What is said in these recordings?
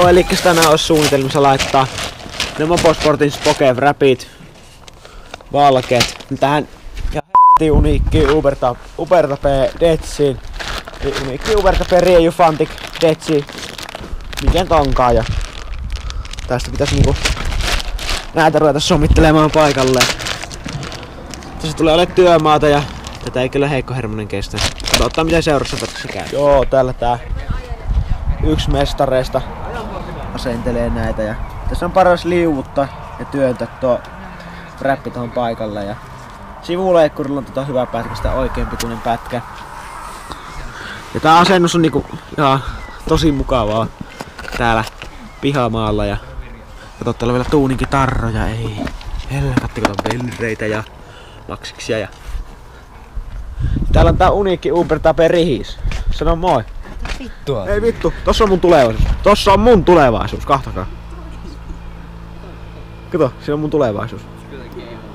Joo, eli tänään olisi suunnitelmissa laittaa ne Moposportin Spoke Wrapit, valkeet tähän ja helvetin uniikki Ubertape Detsiin. Uniikki Ubertape Rieju Fantic Detsi. Miten tonkaan, ja tästä pitäisi niinku näitä ruveta sommittelemaan paikalleen. Tässä tulee olemaan työmaata ja tätä ei kyllä heikkohermonen kestä. Katsotaan miten seurassa pätkässä käy. Joo, täällä tää yksi mestareista asentelee näitä ja tässä on paras liuuttaa ja työntää tuo wrappi tohon paikalle ja sivuleikkurilla on hyvä pätkä, sitä oikein pituinen pätkä. Ja tää asennus on niinku ihan tosi mukavaa täällä pihamaalla ja kato, täällä on vielä tuuninkitarroja, ei helvetti, kato velreitä ja maksiksia ja täällä on tää uniikki Ubertape Rihis. Sano moi. Vittua. Ei vittu, tossa on mun tulevaisuus. Tossa on mun tulevaisuus, kahtakaa. Kato, siinä on mun tulevaisuus.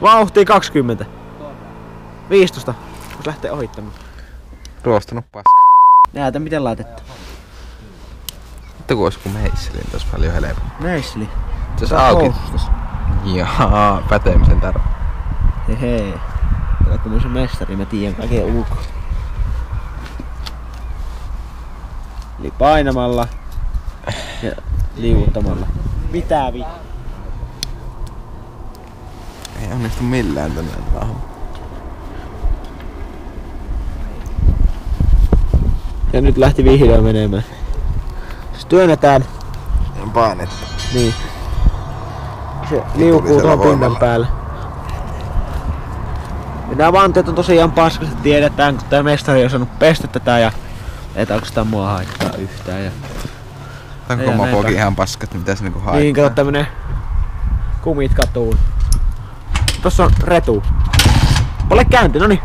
Vauhtia 20. 15. Vois lähtee ohittamaan. Ruostunut paska. Näytä miten laitettu. Mutta kun ois kun meisseli, niin tos paljon helpompi. Meisseli. Se saa auki. Jaa, päteemisen tarve. Hei. Kato kun mä oon mestari, mä tiedän kaiken ulkoa. Eli painamalla ja liuuttamalla. Mitä vittu? Ei onnistu millään tänne vaan. Ja nyt lähti vihdoin menemään. Jos työnnetään. Painetta. Niin. Se liukuu tuohon pinnan päälle. Ja nää vanteet on tosiaan paskaset, tiedetään, kun tää mestari on saanut pestä tätä ja ei oikeastaan mua haittaa yhtään. Ja tän koko poki ihan paskat, mitä se niinku haittaa. niin, kato tämmönen kumit katuun. Tossa on retu. Ole käynti, noniin.